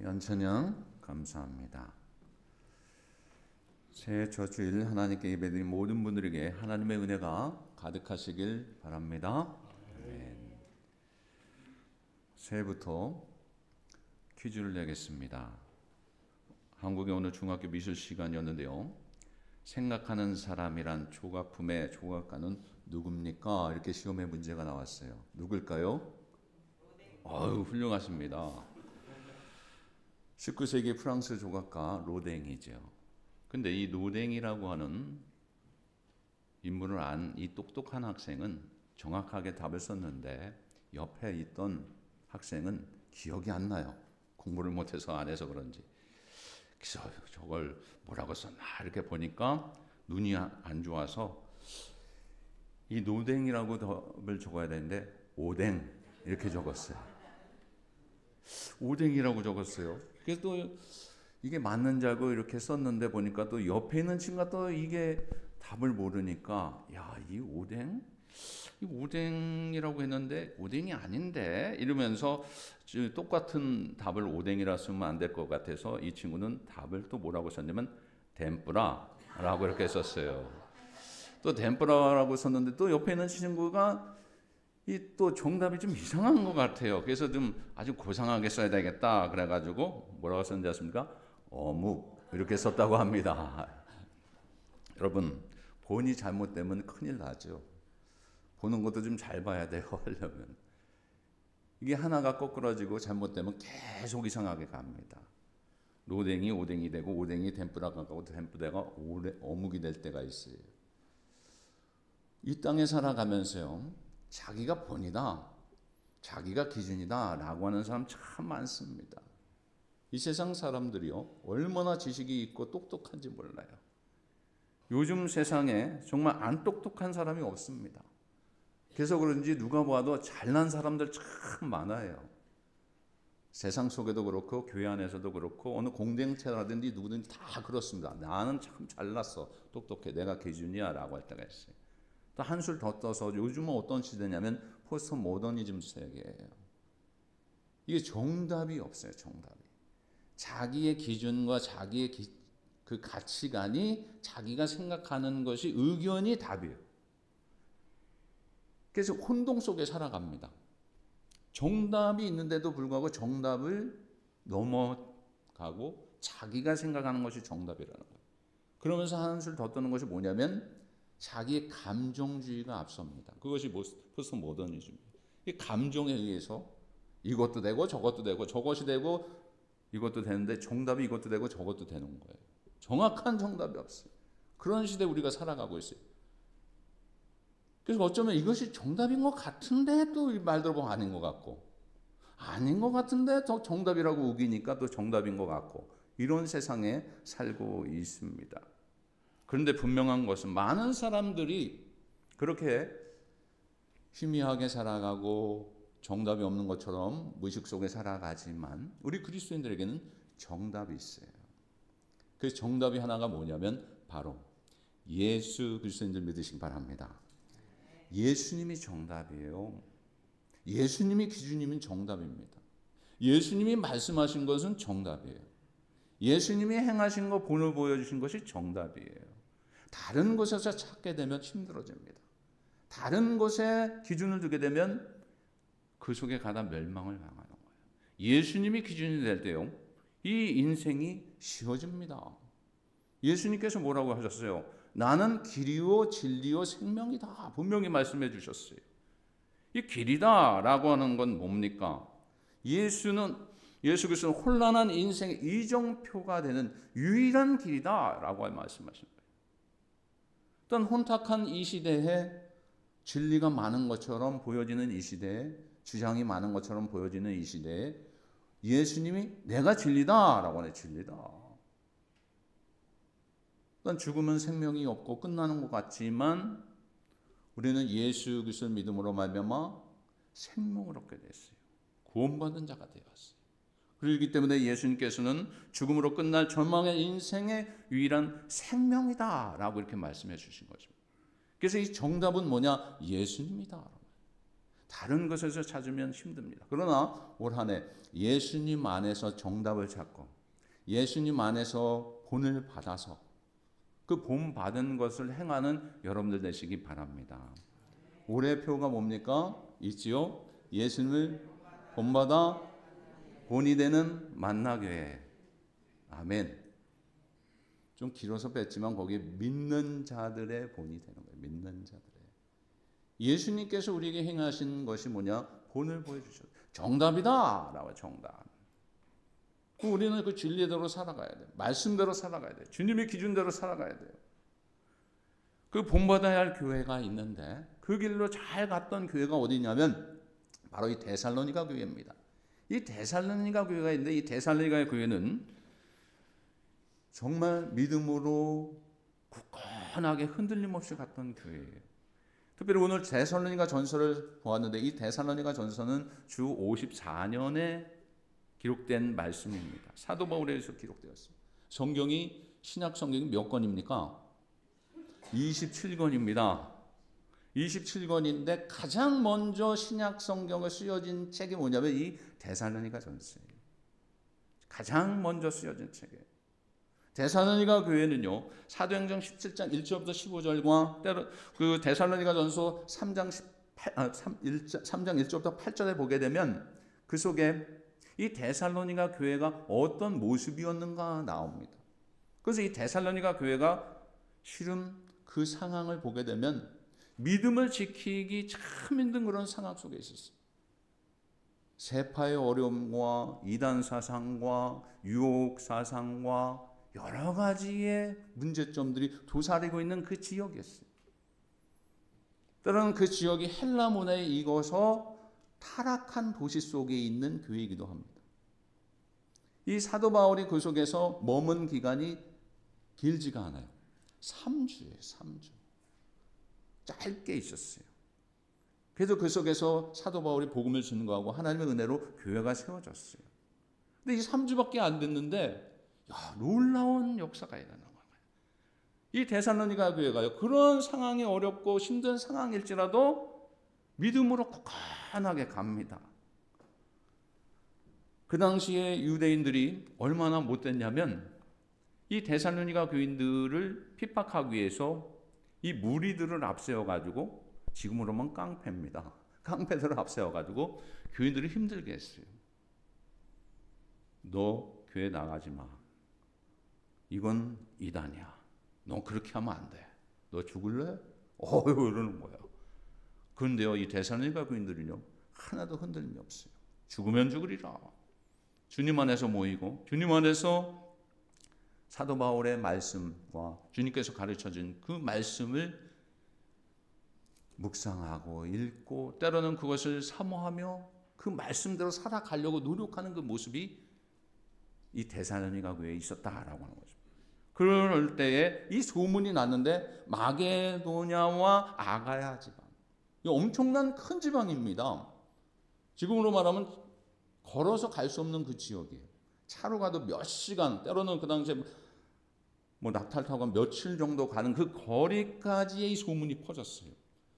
연천형 감사합니다. 새해 첫 주일 하나님께 예배드린 모든 분들에게 하나님의 은혜가 가득하시길 바랍니다. 아멘. 새해부터 퀴즈를 내겠습니다. 한국의 오늘 중학교 미술 시간이었는데요. 생각하는 사람이란 조각품의 조각가는 누굽니까? 이렇게 시험에 문제가 나왔어요. 누굴까요? 아유, 훌륭하십니다. 19세기 프랑스 조각가 로댕이죠. 근데 이 로댕이라고 하는 인물을 안 이 똑똑한 학생은 정확하게 답을 썼는데 옆에 있던 학생은 기억이 안 나요. 공부를 못해서 안 해서 그런지. 그래서 저걸 뭐라고 썼나 이렇게 보니까 눈이 안 좋아서 이 노댕이라고 답을 적어야 되는데 오댕 이렇게 적었어요. 오댕이라고 적었어요. 그래서 또 이게 맞는 줄 알고 이렇게 썼는데 보니까 또 옆에 있는 친구가 또 이게 답을 모르니까 야, 이 오댕? 이 오댕이라고 했는데 오댕이 아닌데 이러면서 똑같은 답을 오댕이라 쓰면 안 될 것 같아서 이 친구는 답을 또 뭐라고 썼냐면 덴뿌라라고 이렇게 썼어요. 또 덴뿌라라고 썼는데 또 옆에 있는 친구가 이 또 정답이 좀 이상한 것 같아요. 그래서 좀 아주 고상하게 써야 되겠다 그래가지고 뭐라고 썼는지 아십니까? 어묵 이렇게 썼다고 합니다. 여러분 본이 잘못되면 큰일 나죠. 보는 것도 좀 잘 봐야 돼요. 하려면 이게 하나가 거꾸러지고 잘못되면 계속 이상하게 갑니다. 노댕이 오댕이 되고 오댕이 덴뿌라가 가고 덴뿌라가 어묵이 될 때가 있어요. 이 땅에 살아가면서요. 자기가 본이다, 자기가 기준이다 라고 하는 사람 참 많습니다. 이 세상 사람들이요 얼마나 지식이 있고 똑똑한지 몰라요. 요즘 세상에 정말 안 똑똑한 사람이 없습니다. 그래서 그런지 누가 봐도 잘난 사람들 참 많아요. 세상 속에도 그렇고 교회 안에서도 그렇고 어느 공동체라든지 누구든지 다 그렇습니다. 나는 참 잘났어, 똑똑해, 내가 기준이야 라고 할 때가 있어요. 또 한술 더 떠서 요즘은 어떤 시대냐면 포스트 모더니즘 세계예요. 이게 정답이 없어요. 정답이. 자기의 기준과 자기의 그 가치관이 자기가 생각하는 것이 의견이 답이에요. 그래서 혼동 속에 살아갑니다. 정답이 있는데도 불구하고 정답을 넘어가고 자기가 생각하는 것이 정답이라는 거예요. 그러면서 한술 더 떠는 것이 뭐냐면 자기의 감정주의가 앞섭니다. 그것이 포스트 모더니즘이에요. 이 감정에 의해서 이것도 되고 저것도 되고 저것이 되고 이것도 되는데 정답이 이것도 되고 저것도 되는 거예요. 정확한 정답이 없어요. 그런 시대에 우리가 살아가고 있어요. 그래서 어쩌면 이것이 정답인 것 같은데 또 말 들어보면 아닌 것 같고 아닌 것 같은데 더 정답이라고 우기니까 또 정답인 것 같고 이런 세상에 살고 있습니다. 그런데 분명한 것은 많은 사람들이 그렇게 희미하게 살아가고 정답이 없는 것처럼 무의식 속에 살아가지만 우리 그리스도인들에게는 정답이 있어요. 그 정답이 하나가 뭐냐면 바로 예수 그리스도인들 믿으시기 바랍니다. 예수님이 정답이에요. 예수님이 기준이면 정답입니다. 예수님이 말씀하신 것은 정답이에요. 예수님이 행하신 거, 본을 보여주신 것이 정답이에요. 다른 곳에서 찾게 되면 힘들어집니다. 다른 곳에 기준을 두게 되면 그 속에 가다 멸망을 당하는 거예요. 예수님이 기준이 될 때요, 이 인생이 쉬워집니다. 예수님께서 뭐라고 하셨어요? 나는 길이요 진리요 생명이다. 분명히 말씀해 주셨어요. 이 길이다 라고 하는 건 뭡니까? 예수 그리스도는 혼란한 인생의 이정표가 되는 유일한 길이다 라고 말씀하신 거예요. 또한 혼탁한 이 시대에 진리가 많은 것처럼 보여지는 이 시대에 주장이 많은 것처럼 보여지는 이 시대에 예수님이 내가 진리다 라고 하네. 진리다. 또한 죽으면 생명이 없고 끝나는 것 같지만 우리는 예수 그리스도를 믿음으로 말미암아 생명을 얻게 됐어요. 구원받은 자가 되었어요. 그렇기 때문에 예수님께서는 죽음으로 끝날 절망의 인생의 유일한 생명이다 라고 이렇게 말씀해 주신 것입니다. 그래서 이 정답은 뭐냐? 예수님이다. 다른 것에서 찾으면 힘듭니다. 그러나 올 한 해 예수님 안에서 정답을 찾고 예수님 안에서 본을 받아서 그 본 받은 것을 행하는 여러분들 되시기 바랍니다. 올해 표가 뭡니까? 있지요? 예수님을 본받아 본이 되는 만나교회. 아멘. 좀 길어서 뺐지만 거기에 믿는 자들의 본이 되는 거예요. 믿는 자들의. 예수님께서 우리에게 행하신 것이 뭐냐? 본을 보여주셨어요. 정답이다! 라고 정답. 우리는 그 진리대로 살아가야 돼요. 말씀대로 살아가야 돼요. 주님의 기준대로 살아가야 돼요. 그 본받아야 할 교회가 있는데 그 길로 잘 갔던 교회가 어디냐면 바로 이 데살로니가 교회입니다. 이 데살로니가 교회가 있는데 이 데살로니가 교회는 정말 믿음으로 굳건하게 흔들림 없이 갔던 교회예요. 특별히 오늘 데살로니가 전서를 보았는데 이 데살로니가 전서는 주 54년에 기록된 말씀입니다. 사도 바울에서 기록되었어요. 성경이 신약 성경이 몇 권입니까? 27권입니다. 27권인데 가장 먼저 신약 성경에 쓰여진 책이 뭐냐면 이 데살로니가 전서예요. 가장 먼저 쓰여진 책이에요. 데살로니가 교회는요. 사도행전 17장 1절부터 15절과 때로 그 데살로니가 전서 3장 1절부터 8절에 보게 되면 그 속에 이 데살로니가 교회가 어떤 모습이었는가 나옵니다. 그래서 이 데살로니가 교회가 실은 그 상황을 보게 되면 믿음을 지키기 참 힘든 그런 상황 속에 있었어요. 세파의 어려움과 이단 사상과 유혹 사상과 여러 가지의 문제점들이 도사리고 있는 그 지역이었어요. 때로는 그 지역이 헬라 문화에 익어서 타락한 도시 속에 있는 교회이기도 합니다. 이 사도 바울이 그 속에서 머문 기간이 길지가 않아요. 3주예요. 3주. 짧게 있었어요. 그래서 그 속에서 사도 바울이 복음을 증거하고 하나님의 은혜로 교회가 세워졌어요. 근데 이 3주밖에 안 됐는데 놀라운 역사가 일어나는 거예요. 이 데살로니가 교회가요. 그런 상황이 어렵고 힘든 상황일지라도 믿음으로 굳건하게 갑니다. 그 당시에 유대인들이 얼마나 못됐냐면 이 데살로니가 교인들을 핍박하기 위해서 이 무리들을 앞세워가지고 지금으로 하면 깡패입니다. 깡패들을 앞세워가지고 교인들을 힘들게 했어요. 너 교회 나가지 마. 이건 이단이야. 너 그렇게 하면 안 돼. 너 죽을래? 이러는 거야. 그런데요, 이 데살로니가 교인들은요, 하나도 흔들림이 없어요. 죽으면 죽으리라. 주님 안에서 모이고, 주님 안에서 사도 바울의 말씀과 주님께서 가르쳐준 그 말씀을 묵상하고 읽고, 때로는 그것을 사모하며 그 말씀대로 살아가려고 노력하는 그 모습이 이 데살로니가 교회에 있었다라고 하는 거죠. 그럴 때에 이 소문이 났는데 마게도냐와 아가야 지방, 이 엄청난 큰 지방입니다. 지금으로 말하면 걸어서 갈 수 없는 그 지역이에요. 차로 가도 몇 시간, 때로는 그 당시에 낙타를 타고 며칠 정도 가는 그 거리까지의 이 소문이 퍼졌어요.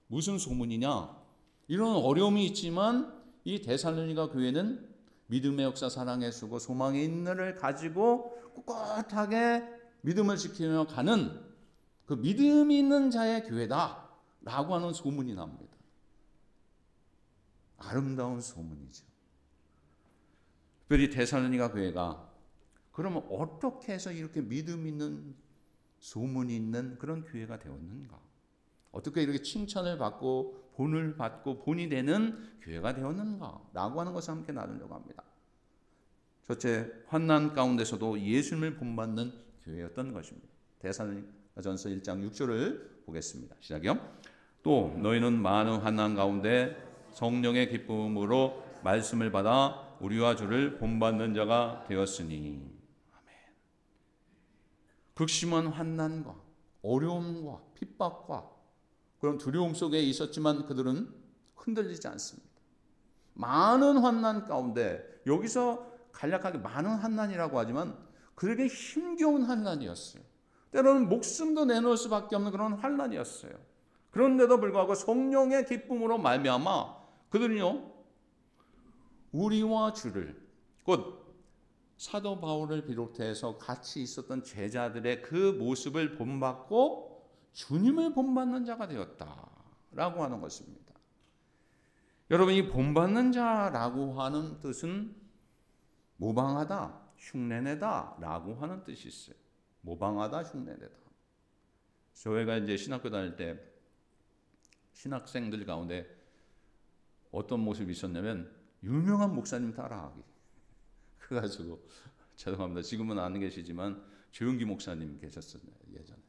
무슨 소문이냐? 이런 어려움이 있지만 이 데살로니가 교회는 믿음의 역사, 사랑의 수고, 소망의 인내를 가지고 꿋꿋하게 믿음을 지키며 가는 그 믿음이 있는 자의 교회다라고 하는 소문이 납니다. 아름다운 소문이죠. 특별히 데살로니가 교회가 그러면 어떻게 해서 이렇게 믿음 있는 소문이 있는 그런 교회가 되었는가? 어떻게 이렇게 칭찬을 받고 본을 받고 본이 되는 교회가 되었는가? 라고 하는 것을 함께 나누려고 합니다. 첫째, 환난 가운데서도 예수님을 본받는 교회였던 것입니다. 데살로니가전서 1장 6절을 보겠습니다. 시작이요. 또 너희는 많은 환난 가운데 성령의 기쁨으로 말씀을 받아 우리와 주를 본받는 자가 되었으니. 아멘. 극심한 환난과 어려움과 핍박과 그런 두려움 속에 있었지만 그들은 흔들리지 않습니다. 많은 환난 가운데, 여기서 간략하게 많은 환난이라고 하지만 그들에게 힘겨운 환난이었어요. 때로는 목숨도 내놓을 수밖에 없는 그런 환난이었어요. 그런데도 불구하고 성령의 기쁨으로 말미암아 그들은요, 우리와 주를, 곧 사도 바울을 비롯해서 같이 있었던 제자들의 그 모습을 본받고 주님을 본받는 자가 되었다라고 하는 것입니다. 여러분, 이 본받는 자라고 하는 뜻은 모방하다, 흉내내다 라고 하는 뜻이 있어요. 모방하다, 흉내내다. 저희가 이제 신학교 다닐 때 신학생들 가운데 어떤 모습이 있었냐면 유명한 목사님 따라하기. 그래가지고 죄송합니다. 지금은 안 계시지만 조용기 목사님 계셨어요. 예전에.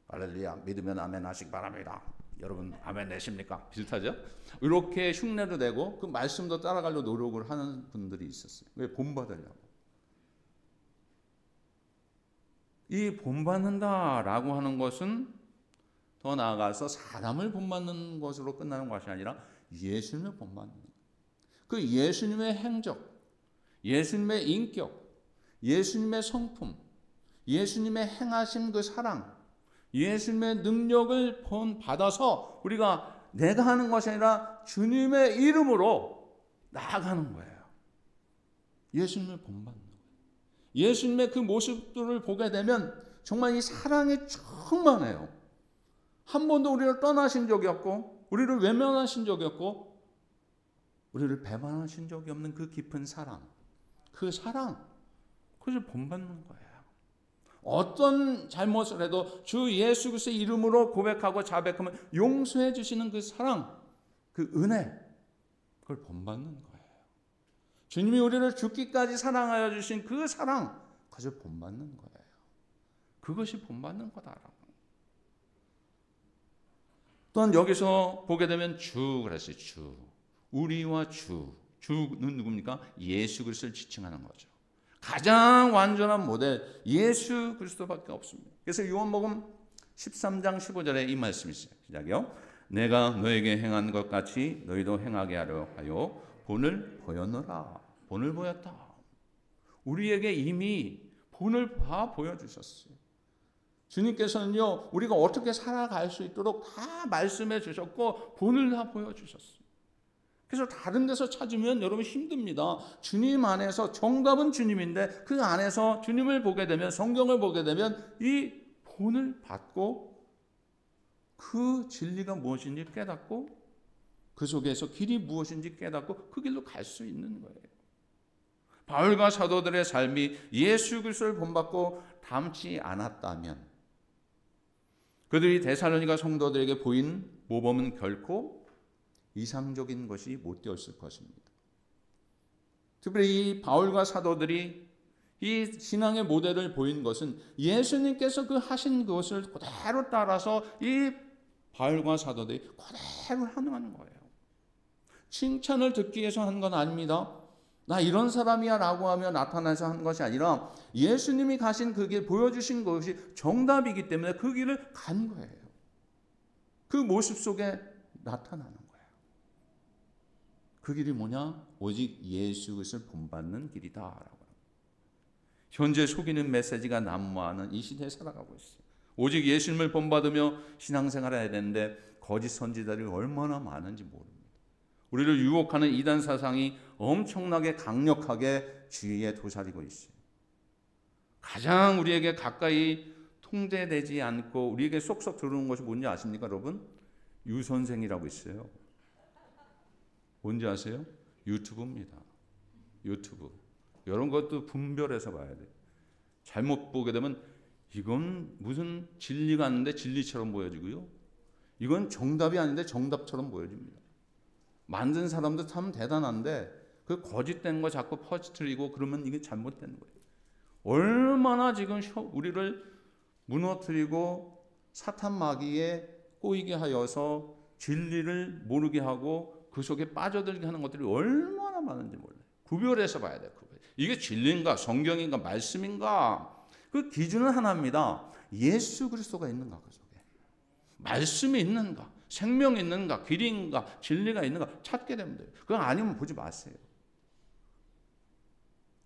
할렐루야, 믿으면 아멘 하시기 바랍니다. 여러분 아멘 내십니까? 비슷하죠? 이렇게 흉내도 내고 그 말씀도 따라가려고 노력을 하는 분들이 있었어요. 왜? 본받으려고. 이 본받는다라고 하는 것은 더 나아가서 사람을 본받는 것으로 끝나는 것이 아니라 예수님을 본받는 것. 그 예수님의 행적, 예수님의 인격, 예수님의 성품, 예수님의 행하신 그 사랑, 예수님의 능력을 받아서 우리가 내가 하는 것이 아니라 주님의 이름으로 나아가는 거예요. 예수님을 본받는 거예요. 예수님의 그 모습들을 보게 되면 정말 이 사랑이 충만해요. 한 번도 우리를 떠나신 적이 없고 우리를 외면하신 적이 없고 우리를 배반하신 적이 없는 그 깊은 사랑, 그 사랑, 그것을 본받는 거예요. 어떤 잘못을 해도 주 예수 그리스도의 이름으로 고백하고 자백하면 용서해 주시는 그 사랑, 그 은혜, 그걸 본받는 거예요. 주님이 우리를 죽기까지 사랑하여 주신 그 사랑, 그것을 본받는 거예요. 그것이 본받는 거다라고. 또한 여기서 보게 되면 주 그랬어요. 주. 우리와 주. 주는 누굽니까? 예수 그리스도를 지칭하는 거죠. 가장 완전한 모델 예수 그리스도밖에 없습니다. 그래서 요한복음 13장 15절에 이 말씀이 있어요. 시작이요. 내가 너에게 행한 것 같이 너희도 행하게 하려 하여 본을 보였노라. 본을 보였다. 우리에게 이미 본을 다 보여주셨어요. 주님께서는요, 우리가 어떻게 살아갈 수 있도록 다 말씀해 주셨고 본을 다 보여주셨어요. 그래서 다른 데서 찾으면 여러분 힘듭니다. 주님 안에서 정답은 주님인데 그 안에서 주님을 보게 되면, 성경을 보게 되면 이 본을 받고 그 진리가 무엇인지 깨닫고 그 속에서 길이 무엇인지 깨닫고 그 길로 갈 수 있는 거예요. 바울과 사도들의 삶이 예수 그리스도를 본받고 닮지 않았다면 그들이 데살로니가 성도들에게 보인 모범은 결코 이상적인 것이 못 되었을 것입니다. 특별히 이 바울과 사도들이 이 신앙의 모델을 보인 것은 예수님께서 그 하신 것을 그대로 따라서 이 바울과 사도들이 그대로 하는 거예요. 칭찬을 듣기 위해서 한 건 아닙니다. 나 이런 사람이야 라고 하며 나타나서 한 것이 아니라 예수님이 가신 그 길, 보여주신 것이 정답이기 때문에 그 길을 간 거예요. 그 모습 속에 나타나는 거예요. 그 길이 뭐냐? 오직 예수 그리스도를 본받는 길이다라고. 현재 속이는 메시지가 난무하는 이 시대에 살아가고 있어요. 오직 예수님을 본받으며 신앙생활을 해야 되는데 거짓 선지자들이 얼마나 많은지 모릅니다. 우리를 유혹하는 이단 사상이 엄청나게 강력하게 주위에 도사리고 있어요. 가장 우리에게 가까이 통제되지 않고 우리에게 쏙쏙 들어오는 것이 뭔지 아십니까, 여러분? 유선생이라고 있어요. 뭔지 아세요? 유튜브입니다. 유튜브. 이런 것도 분별해서 봐야 돼요. 잘못 보게 되면 이건 무슨 진리가 아닌데 진리처럼 보여지고요. 이건 정답이 아닌데 정답처럼 보여집니다. 만든 사람도 참 대단한데 그 거짓된 거 자꾸 퍼뜨리고 그러면 이게 잘못된 거예요. 얼마나 지금 우리를 무너뜨리고 사탄 마귀에 꼬이게 하여서 진리를 모르게 하고 그 속에 빠져들게 하는 것들이 얼마나 많은지 몰라요. 구별해서 봐야 돼요. 이게 진리인가, 성경인가, 말씀인가. 그 기준은 하나입니다. 예수 그리스도가 있는가, 그 속에. 말씀이 있는가, 생명이 있는가, 길이 있는가, 진리가 있는가 찾게 되면 돼요. 그거 아니면 보지 마세요.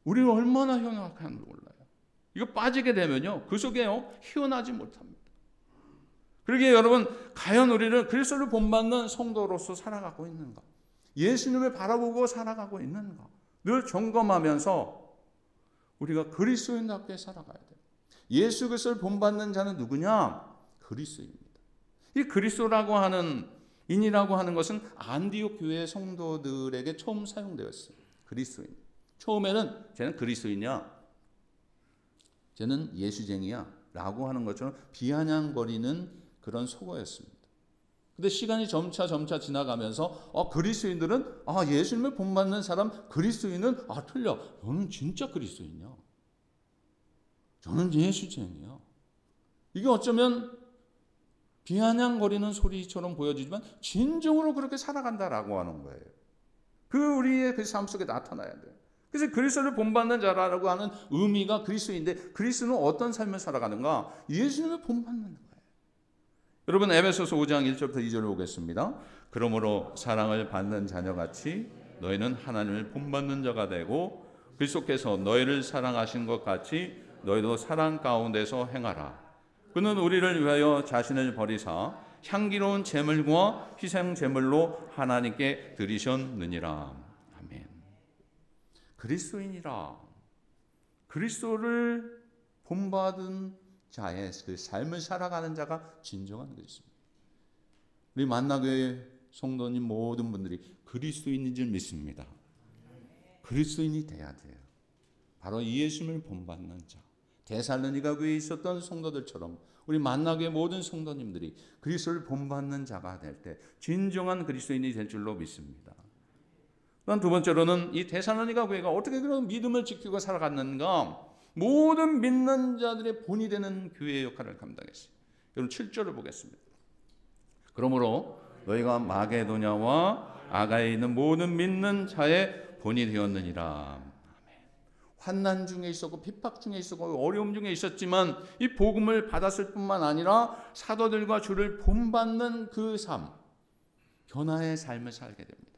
우리가 얼마나 현악한지 몰라요. 이거 빠지게 되면요, 그 속에요, 희원하지 못합니다. 그러기에 여러분, 과연 우리는 그리스도를 본받는 성도로서 살아가고 있는가? 예수님을 바라보고 살아가고 있는가? 늘 점검하면서 우리가 그리스도인답게 살아가야 돼요. 예수 그리스도를 본받는 자는 누구냐? 그리스도입니다. 이 그리스도라고 하는 인이라고 하는 것은 안디옥 교회 성도들에게 처음 사용되었어요. 그리스도인. 처음에는 쟤는 그리스도인이야, 쟤는 예수쟁이야 라고 하는 것처럼 비아냥거리는 그런 속어였습니다. 근데 시간이 점차 지나가면서 그리스도인들은 예수님을 본받는 사람, 그리스도인은 틀려. 너는 진짜 그리스도인이야. 저는 예수쟁이야. 이게 어쩌면 비아냥거리는 소리처럼 보여지지만 진정으로 그렇게 살아간다라고 하는 거예요. 우리의 그 삶 속에 나타나야 돼요. 그래서 그리스도를 본받는 자라고 하는 의미가 그리스도인데, 그리스도는 어떤 삶을 살아가는가? 예수님을 본받는 거예요. 여러분, 에베소서 5장 1절부터 2절을 보겠습니다. 그러므로 사랑을 받는 자녀같이 너희는 하나님을 본받는 자가 되고 그리스도께서 너희를 사랑하신 것 같이 너희도 사랑 가운데서 행하라. 그는 우리를 위하여 자신을 버리사 향기로운 제물과 희생 제물로 하나님께 드리셨느니라. 아멘. 그리스도인이라. 그리스도를 본받은 자의 그 삶을 살아가는 자가 진정한 그리스도입니다. 우리 만나교회 성도님 모든 분들이 그리스도인인 줄 믿습니다. 그리스도인이 돼야 돼요. 바로 예수님을 본받는 자. 데살로니가 교회에 있었던 성도들처럼 우리 만나교회 모든 성도님들이 그리스도를 본받는 자가 될 때 진정한 그리스도인이 될 줄로 믿습니다. 또한 두 번째로는 이 데살로니가 교회가 어떻게 그런 믿음을 지키고 살아갔는가? 모든 믿는 자들의 본이 되는 교회의 역할을 감당했어요. 여러분 7절을 보겠습니다. 그러므로 너희가 마게도냐와 아가에 있는 모든 믿는 자의 본이 되었느니라. 환난 중에 있었고 핍박 중에 있었고 어려움 중에 있었지만 이 복음을 받았을 뿐만 아니라 사도들과 주를 본받는 그 삶, 변화의 삶을 살게 됩니다.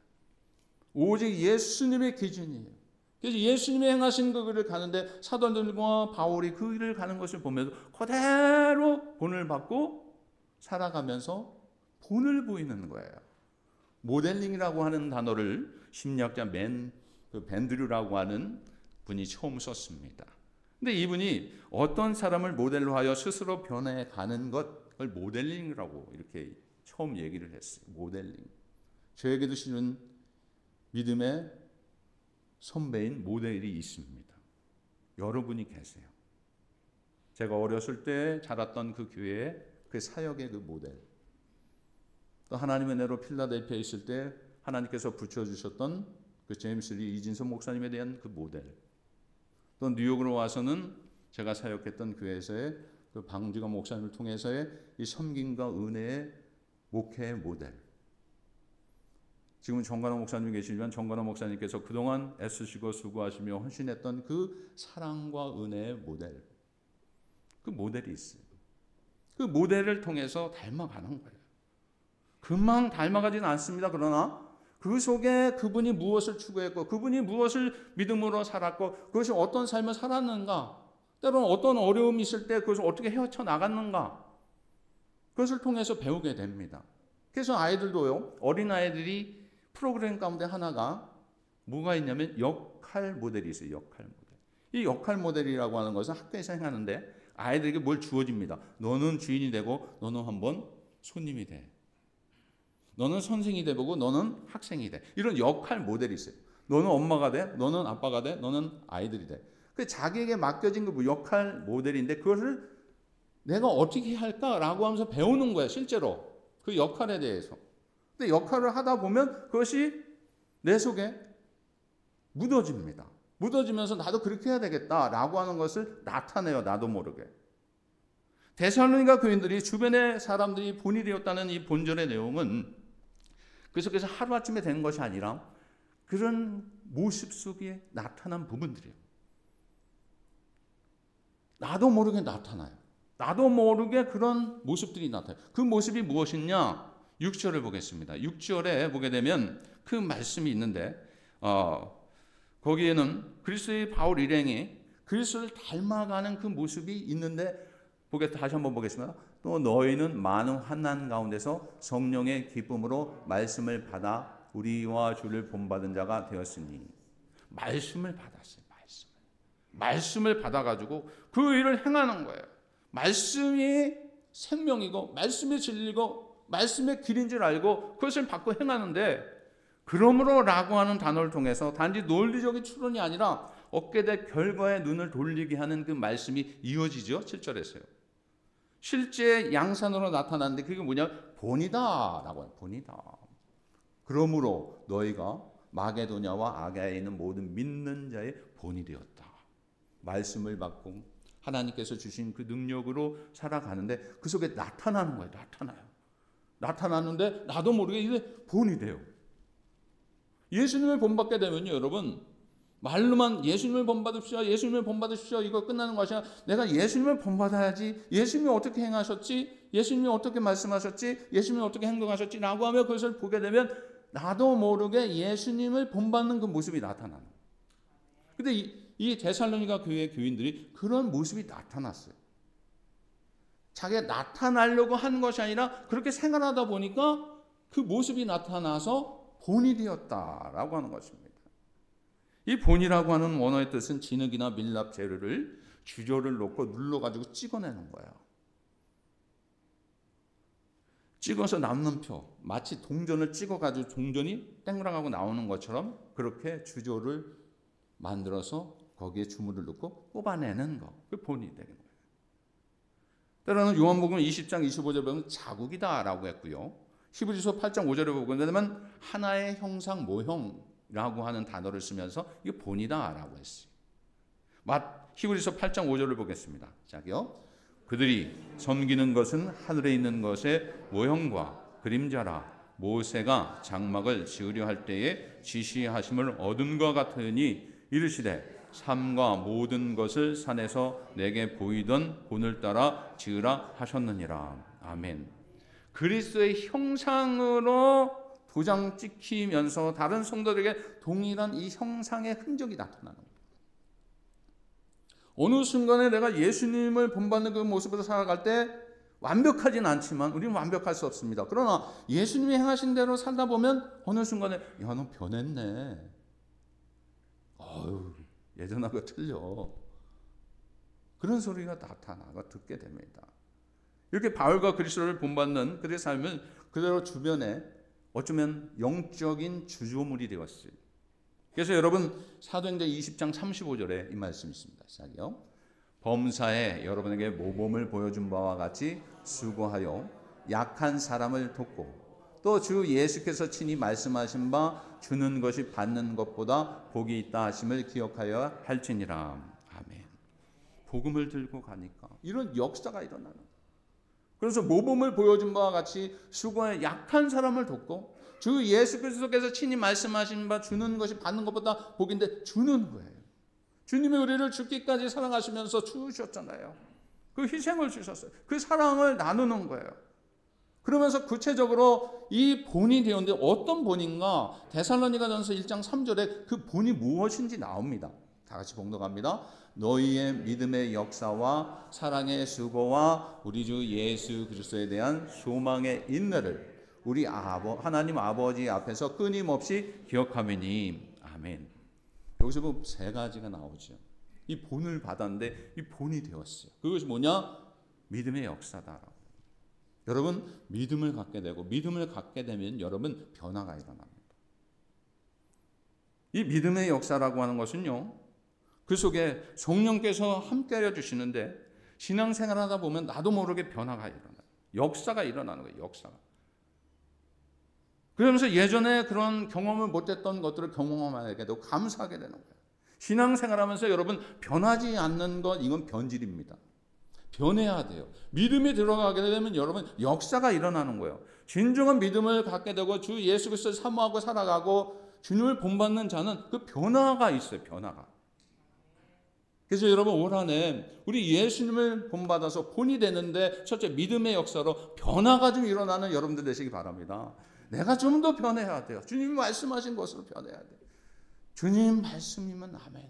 오직 예수님의 기준이에요. 그래서 예수님이 행하신 그 길을 가는데 사도들과 바울이 그 길을 가는 것을 보면서 그대로 본을 받고 살아가면서 본을 보이는 거예요. 모델링이라고 하는 단어를 심리학자 밴드류라고 하는 분이 처음 썼습니다. 근데 이분이 어떤 사람을 모델로 하여 스스로 변해가는 것을 모델링이라고 이렇게 처음 얘기를 했어요. 모델링. 저에게도 실은 믿음의 선배인 모델이 있습니다. 여러분이 계세요. 제가 어렸을 때 자랐던 그 교회의 그 사역의 그 모델. 또 하나님의 은혜로 필라델피아에 있을 때 하나님께서 붙여주셨던 그 제임스 리 이진선 목사님에 대한 그 모델. 또 뉴욕으로 와서는 제가 사역했던 교회에서의 그 방지가 목사님을 통해서의 이 섬김과 은혜의 목회의 모델. 지금은 정관호 목사님이 계시지만 정관호 목사님께서 그동안 애쓰시고 수고하시며 헌신했던 그 사랑과 은혜의 모델. 그 모델이 있어요. 그 모델을 통해서 닮아가는 거예요. 금방 닮아가지는 않습니다. 그러나 그 속에 그분이 무엇을 추구했고 그분이 무엇을 믿음으로 살았고 그것이 어떤 삶을 살았는가, 때로는 어떤 어려움이 있을 때 그것을 어떻게 헤쳐나갔는가, 그것을 통해서 배우게 됩니다. 그래서 아이들도요, 어린아이들이 프로그램 가운데 하나가 뭐가 있냐면 역할 모델이 있어요. 역할 모델. 이 역할 모델이라고 하는 것은 학교에서 행하는데 아이들에게 뭘 주어집니다. 너는 주인이 되고 너는 한번 손님이 돼. 너는 선생이 되고 너는 학생이 돼. 이런 역할 모델이 있어요. 너는 엄마가 돼, 너는 아빠가 돼, 너는 아이들이 돼. 그 자기에게 맡겨진 그 역할 모델인데 그것을 내가 어떻게 할까라고 하면서 배우는 거야. 실제로 그 역할에 대해서. 근데 역할을 하다 보면 그것이 내 속에 묻어집니다. 묻어지면서 나도 그렇게 해야 되겠다라고 하는 것을 나타내요. 나도 모르게. 데살로니가 교인들이 주변의 사람들이 본이 되었다는 이 본절의 내용은 그 속에서 하루아침에 되는 것이 아니라 그런 모습 속에 나타난 부분들이에요. 나도 모르게 나타나요. 나도 모르게 그런 모습들이 나타나요. 그 모습이 무엇이냐? 6절을 보겠습니다. 6절에 보게 되면 그 말씀이 있는데 거기에는 그리스도의 바울 일행이 그리스도를 닮아가는 그 모습이 있는데 다시 한번 보겠습니다. 또 너희는 많은 환난 가운데서 성령의 기쁨으로 말씀을 받아 우리와 주를 본받은 자가 되었으니. 말씀을 받았어요. 말씀을 받아가지고 그 일을 행하는 거예요. 말씀이 생명이고 말씀이 진리고 말씀의 길인 줄 알고 그것을 받고 행하는데, 그러므로 라고 하는 단어를 통해서 단지 논리적인 추론이 아니라 얻게 될 결과에 눈을 돌리게 하는 그 말씀이 이어지죠. 7절에서요. 실제 양산으로 나타나는데 그게 뭐냐? 본이다 라고 해요. 본이다. 그러므로 너희가 마게도냐와 아가야에 있는 모든 믿는 자의 본이 되었다. 말씀을 받고 하나님께서 주신 그 능력으로 살아가는데 그 속에 나타나는 거예요. 나타나는데 나도 모르게 이게 본이 돼요. 예수님을 본받게 되면요, 여러분, 말로만 예수님을 본받으십시오, 예수님을 본받으십시오, 이거 끝나는 것이 아니라 내가 예수님을 본받아야지, 예수님이 어떻게 행하셨지, 예수님이 어떻게 말씀하셨지, 예수님이 어떻게 행동하셨지 라고 하며 그것을 보게 되면 나도 모르게 예수님을 본받는 그 모습이 나타나는 거예요. 근데 이 데살로니가 교회 교인들이 그런 모습이 나타났어요. 자기가 나타나려고 한 것이 아니라 그렇게 생활하다 보니까 그 모습이 나타나서 본이 되었다라고 하는 것입니다. 이 본이라고 하는 원어의 뜻은 진흙이나 밀랍 재료를 주조를 놓고 눌러가지고 찍어내는 거예요. 찍어서 남는 표, 마치 동전을 찍어가지고 동전이 땡그랑하고 나오는 것처럼 그렇게 주조를 만들어서 거기에 주물을 넣고 뽑아내는 거, 그 본이 되는 거예요. 때로는 요한복음 20장 25절에 보면 자국이다라고 했고요. 히브리서 8장 5절에 보게 되면 하나의 형상 모형이라고 하는 단어를 쓰면서 이게 본이다라고 했어요. 히브리서 8장 5절을 보겠습니다. 시작이요. 그들이 섬기는 것은 하늘에 있는 것의 모형과 그림자라. 모세가 장막을 지으려 할 때에 지시하심을 얻은과 같으니 이르시되 삶과 모든 것을 산에서 내게 보이던 본을 따라 지으라 하셨느니라. 아멘. 그리스도의 형상으로 도장 찍히면서 다른 성도들에게 동일한 이 형상의 흔적이 나타나는 거예요. 어느 순간에 내가 예수님을 본받는 그 모습으로 살아갈 때 완벽하진 않지만 우리는 완벽할 수 없습니다. 그러나 예수님이 행하신 대로 살다 보면 어느 순간에 야, 너 변했네. 예전하고 틀려. 그런 소리가 나타나고 듣게 됩니다. 이렇게 바울과 그리스도를 본받는 그들의 삶을 그대로 주변에 어쩌면 영적인 주조물이 되었어요. 그래서 여러분 사도행전 20장 35절에 이 말씀이 있습니다. 시작이요. 범사에 여러분에게 모범을 보여준 바와 같이 수고하여 약한 사람을 돕고 또 주 예수께서 친히 말씀하신 바 주는 것이 받는 것보다 복이 있다 하심을 기억하여야 할지니라. 아멘. 복음을 들고 가니까 이런 역사가 일어나는 거예요. 그래서 모범을 보여준 바와 같이 수고하여 약한 사람을 돕고 주 예수께서 친히 말씀하신 바 주는 것이 받는 것보다 복인데 주는 거예요. 주님이 우리를 죽기까지 사랑하시면서 주셨잖아요. 그 희생을 주셨어요. 그 사랑을 나누는 거예요. 그러면서 구체적으로 이 본이 되었는데 어떤 본인가? 데살로니가전서 1장 3절에 그 본이 무엇인지 나옵니다. 다 같이 봉독합니다. 너희의 믿음의 역사와 사랑의 수고와 우리 주 예수 그리스도에 대한 소망의 인내를 우리 하나님 아버지 앞에서 끊임없이 기억하매니. 아멘. 여기서 보면 세 가지가 나오죠. 이 본을 받았는데 이 본이 되었어요. 그것이 뭐냐? 믿음의 역사다. 여러분 믿음을 갖게 되고 믿음을 갖게 되면 여러분 변화가 일어납니다. 이 믿음의 역사라고 하는 것은요, 그 속에 성령께서 함께하여 주시는데 신앙생활하다 보면 나도 모르게 변화가 일어나요. 역사가 일어나는 거예요. 역사가. 그러면서 예전에 그런 경험을 못했던 것들을 경험하게 되고 감사하게 되는 거예요. 신앙생활하면서 여러분 변하지 않는 것, 이건 변질입니다. 변해야 돼요. 믿음이 들어가게 되면 여러분 역사가 일어나는 거예요. 진정한 믿음을 갖게 되고 주 예수 그리스도를 사모하고 살아가고 주님을 본받는 자는 그 변화가 있어요. 변화가. 그래서 여러분 올 한 해 우리 예수님을 본받아서 본이 되는데 첫째 믿음의 역사로 변화가 좀 일어나는 여러분들 되시기 바랍니다. 내가 좀 더 변해야 돼요. 주님이 말씀하신 것으로 변해야 돼요. 주님 말씀이면 아멘.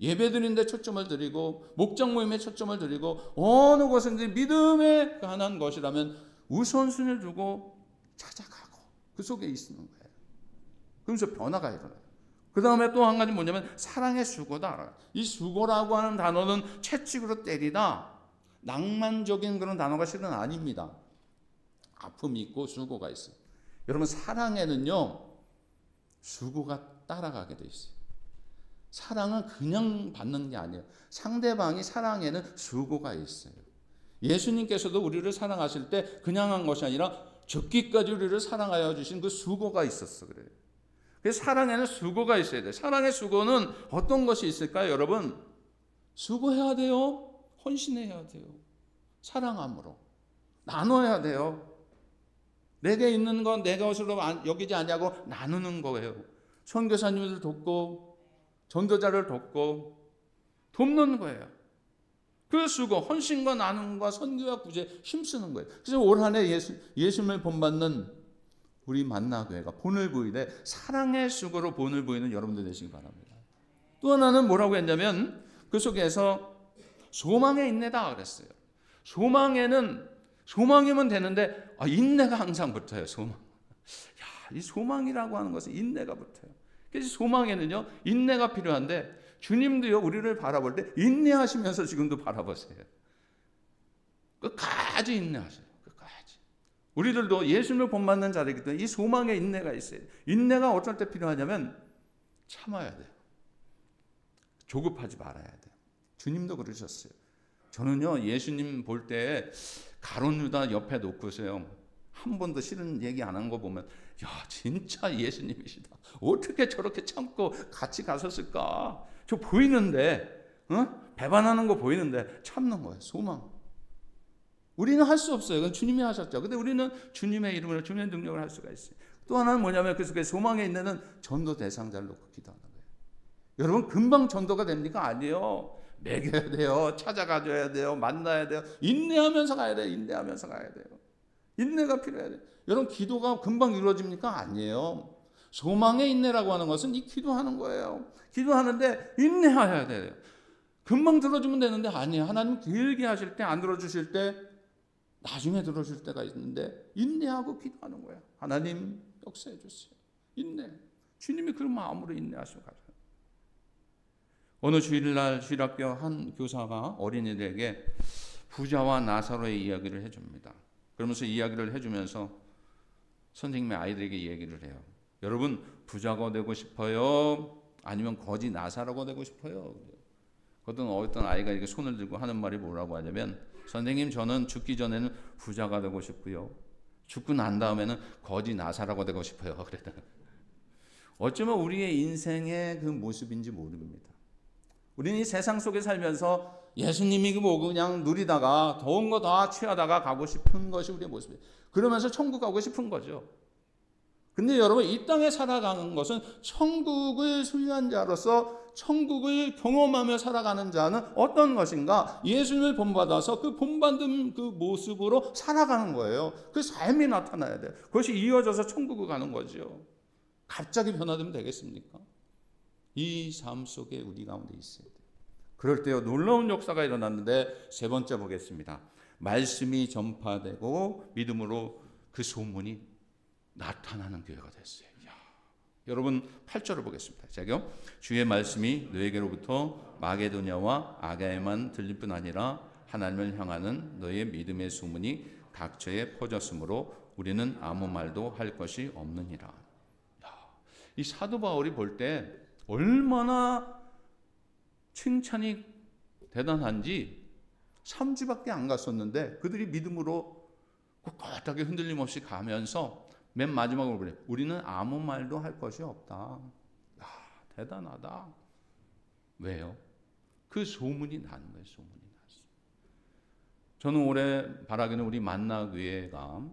예배드리는데 초점을 드리고 목장 모임에 초점을 드리고 어느 것인지 믿음에 관한 것이라면 우선순위를 두고 찾아가고 그 속에 있는 거예요. 그러면서 변화가 일어나요. 그 다음에 또 한 가지 뭐냐면 사랑의 수고다. 이 수고라고 하는 단어는 채찍으로 때리다, 낭만적인 그런 단어가 실은 아닙니다. 아픔이 있고 수고가 있어요. 여러분, 사랑에는요 수고가 따라가게 돼 있어요. 사랑은 그냥 받는 게 아니에요. 상대방이 사랑에는 수고가 있어요. 예수님께서도 우리를 사랑하실 때 그냥 한 것이 아니라 죽기까지 우리를 사랑하여 주신 그 수고가 있었어. 그래요. 그래서 사랑에는 수고가 있어야 돼요. 사랑의 수고는 어떤 것이 있을까요, 여러분? 수고해야 돼요. 헌신해야 돼요. 사랑함으로 나눠야 돼요. 내게 있는 건 내 것으로 여기지 않냐고 나누는 거예요. 선교사님을 돕고 전도자를 돕는 거예요. 그 수고, 헌신과 나눔과 선교와 구제에 힘쓰는 거예요. 그래서 올 한 해 예수님을 본받는 우리 만나교회가 본을 보이되 사랑의 수고로 본을 보이는 여러분들 되시기 바랍니다. 또 하나는 뭐라고 했냐면 그 속에서 소망에 인내다 그랬어요. 소망이면 되는데 인내가 항상 붙어요. 소망. 이 소망이라고 하는 것은 인내가 붙어요. 그래서 소망에는요 인내가 필요한데 주님도요 우리를 바라볼 때 인내하시면서 지금도 바라보세요. 끝까지 인내하세요. 끝까지. 우리들도 예수님을 본받는 자리이기 때문에 이 소망에 인내가 있어요. 인내가 어떨 때 필요하냐면 참아야 돼요. 조급하지 말아야 돼요. 주님도 그러셨어요. 저는요 예수님 볼 때 가룟 유다 옆에 놓고서요 한 번도 싫은 얘기 안 한 거 보면 야 진짜 예수님이시다. 어떻게 저렇게 참고 같이 가셨을까? 저 보이는데 배반하는 거 보이는데 참는 거예요. 소망. 우리는 할 수 없어요. 그건 주님이 하셨죠. 근데 우리는 주님의 이름으로 주님의 능력을 할 수가 있어요. 또 하나는 뭐냐면 그 속에 소망에 있는 전도 대상자를 놓고 기도하는 거예요. 여러분 금방 전도가 됩니까? 아니에요. 먹여야 돼요. 찾아가줘야 돼요. 만나야 돼요. 인내하면서 가야 돼요. 인내하면서 가야 돼요. 인내가 필요해야 돼요. 여러분 기도가 금방 이루어집니까? 아니에요. 소망의 인내라고 하는 것은 이 기도하는 거예요. 기도하는데 인내해야 돼요. 금방 들어주면 되는데 아니에요. 하나님 길게 하실 때 안 들어주실 때 나중에 들어줄 때가 있는데 인내하고 기도하는 거예요. 하나님 역사해 주세요. 인내. 주님이 그 마음으로 인내하시고 가세요. 어느 주일날 주일학교 한 교사가 어린이들에게 부자와 나사로의 이야기를 해줍니다. 그러면서 이야기를 해주면서 선생님의 아이들에게 얘기를 해요. 여러분 부자가 되고 싶어요? 아니면 거지 나사로가 되고 싶어요? 어떤 아이가 이렇게 손을 들고 하는 말이 뭐라고 하냐면 선생님 저는 죽기 전에는 부자가 되고 싶고요. 죽고 난 다음에는 거지 나사로가 되고 싶어요. 그랬다. 어쩌면 우리의 인생의 그 모습인지 모릅니다. 우리는 이 세상 속에 살면서 예수님이 그냥 누리다가 더운 거 다 취하다가 가고 싶은 것이 우리의 모습이에요. 그러면서 천국 가고 싶은 거죠. 근데 여러분 이 땅에 살아가는 것은 천국을 소유한 자로서 천국을 경험하며 살아가는 자는 어떤 것인가? 예수님을 본받아서 그 본받은 그 모습으로 살아가는 거예요. 그 삶이 나타나야 돼요. 그것이 이어져서 천국을 가는 거죠. 갑자기 변화되면 되겠습니까? 이 삶 속에 우리 가운데 있어야 돼요. 그럴 때 놀라운 역사가 일어났는데 세 번째 보겠습니다. 말씀이 전파되고 믿음으로 그 소문이 나타나는 교회가 됐어요. 이야. 여러분 8절을 보겠습니다. 자기요. 주의 말씀이 너에게로부터 마게도냐와 아가야만 들릴 뿐 아니라 하나님을 향하는 너의 믿음의 소문이 각처에 퍼졌으므로 우리는 아무 말도 할 것이 없느니라. 야. 이 사도 바울이 볼 때 얼마나 칭찬이 대단한지 3주밖에 안 갔었는데 그들이 믿음으로 꿋꿋하게 흔들림 없이 가면서 맨 마지막으로 그래. 우리는 아무 말도 할 것이 없다. 야, 대단하다. 왜요? 그 소문이 나는 거예요. 소문이 났어요. 저는 올해 바라기는 우리 만나교회가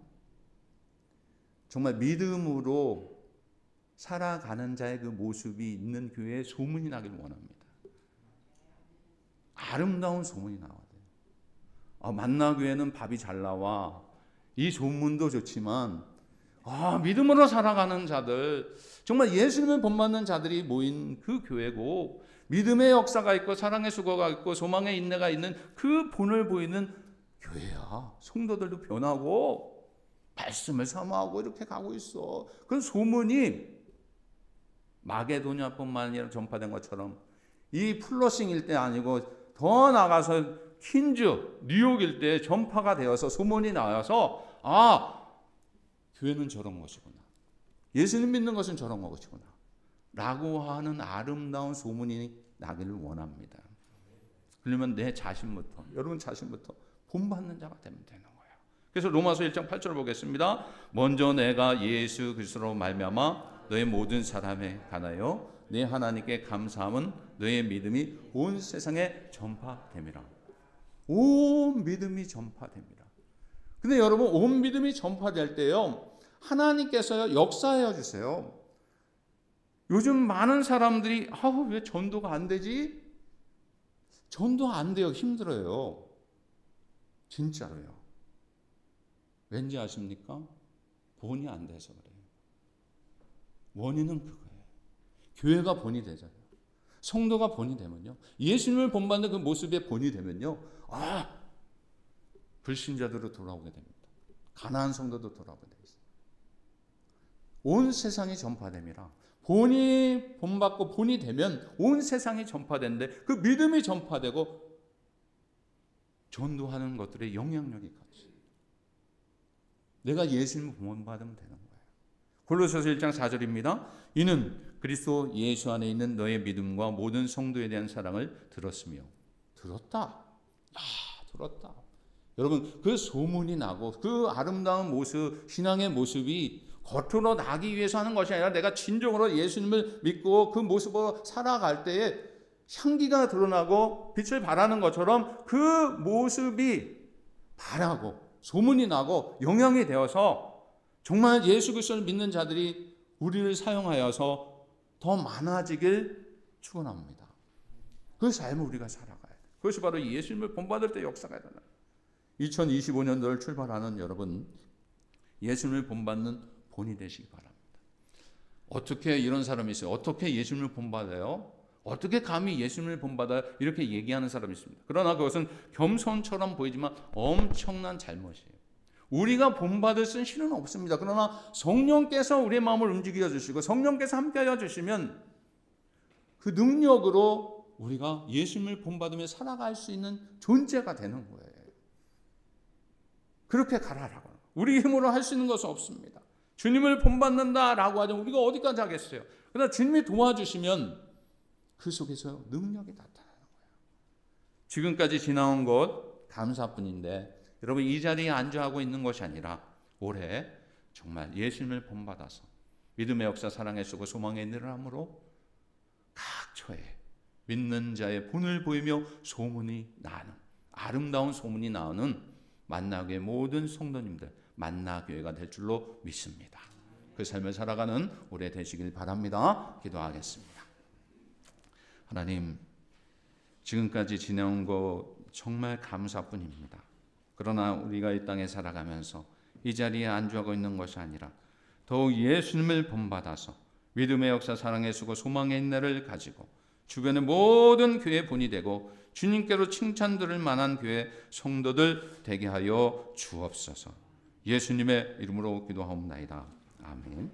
정말 믿음으로 살아가는 자의 그 모습이 있는 교회에 소문이 나기를 원합니다. 아름다운 소문이 나와야 돼요. 만나교회는 밥이 잘 나와. 이 소문도 좋지만 믿음으로 살아가는 자들, 정말 예수님을 본받는 자들이 모인 그 교회고, 믿음의 역사가 있고 사랑의 수고가 있고 소망의 인내가 있는 그 본을 보이는 교회야. 성도들도 변하고 말씀을 사모하고 이렇게 가고 있어. 그런 소문이 마게도냐뿐만 아니라 전파된 것처럼 이 플러싱 일대 아니고 더 나가서 퀸즈, 뉴욕 일대에 전파가 되어서 소문이 나와서 교회는 저런 것이구나. 예수님 믿는 것은 저런 것이구나. 라고 하는 아름다운 소문이 나기를 원합니다. 그러면 내 자신부터, 여러분 자신부터 본받는 자가 되면 되는 거예요. 그래서 로마서 1장 8절 보겠습니다. 먼저 내가 예수 그리스도로 말미암아 너의 모든 사람에 관하여 내 하나님께 감사함은 너의 믿음이 온 세상에 전파됨이라. 온 믿음이 전파됩니다. 근데 여러분, 온 믿음이 전파될 때요, 하나님께서 역사해 주세요. 요즘 많은 사람들이 왜 전도가 안 되지? 전도 안 돼요. 힘들어요. 진짜로요. 왠지 아십니까? 본이 안 돼서 그래요. 원인은 그거예요. 교회가 본이 되잖아요. 성도가 본이 되면요, 예수님을 본받는 그 모습의 본이 되면요, 불신자들로 돌아오게 됩니다. 가난한 성도도 돌아오게 됩니다. 온 세상이 전파됨이라. 본이 본받고 본이 되면 온 세상이 전파되는데 그 믿음이 전파되고 전도하는 것들의 영향력이 가지. 내가 예수님을 본받으면 되는 거예요. 골로새서 1장 4절입니다. 이는 그리스도 예수 안에 있는 너의 믿음과 모든 성도에 대한 사랑을 들었으며. 들었다. 들었다. 여러분, 그 소문이 나고 그 아름다운 모습, 신앙의 모습이 겉으로 나기 위해서 하는 것이 아니라 내가 진정으로 예수님을 믿고 그 모습으로 살아갈 때에 향기가 드러나고 빛을 발하는 것처럼 그 모습이 바라고 소문이 나고 영향이 되어서 정말 예수 그리스도를 믿는 자들이 우리를 사용하여서 더 많아지길 축원합니다. 그 삶을 우리가 살아가야 돼요. 그것이 바로 예수님을 본받을 때 역사가 일어나요. 2025년도를 출발하는 여러분, 예수님을 본받는 본이 되시기 바랍니다. 어떻게 이런 사람이 있어요? 어떻게 예수님을 본받아요? 어떻게 감히 예수님을 본받아요? 이렇게 얘기하는 사람이 있습니다. 그러나 그것은 겸손처럼 보이지만 엄청난 잘못이에요. 우리가 본받을 수는 실은 없습니다. 그러나 성령께서 우리의 마음을 움직여 주시고 성령께서 함께하여 주시면 그 능력으로 우리가 예수님을 본받으며 살아갈 수 있는 존재가 되는 거예요. 그렇게 가라라고. 우리 힘으로 할 수 있는 것은 없습니다. 주님을 본받는다라고 하죠. 우리가 어디까지 하겠어요? 그러나 주님이 도와주시면 그 속에서 능력이 나타나는 거예요. 지금까지 지나온 것 감사뿐인데 여러분, 이 자리에 안주하고 있는 것이 아니라 올해 정말 예수님을 본받아서 믿음의 역사, 사랑의 수고, 소망의 인내를 함으로 각처에 믿는 자의 본을 보이며 소문이 나는, 아름다운 소문이 나오는 만나교회 모든 성도님들, 만나교회가 될 줄로 믿습니다. 그 삶을 살아가는 올해 되시길 바랍니다. 기도하겠습니다. 하나님, 지금까지 지내온 거 정말 감사뿐입니다. 그러나 우리가 이 땅에 살아가면서 이 자리에 안주하고 있는 것이 아니라 더욱 예수님을 본받아서 믿음의 역사, 사랑의 수고, 소망의 인내를 가지고 주변의 모든 교회의 본이 되고 주님께로 칭찬 들을 만한 교회 성도들 되게 하여 주옵소서. 예수님의 이름으로 기도하옵나이다. 아멘.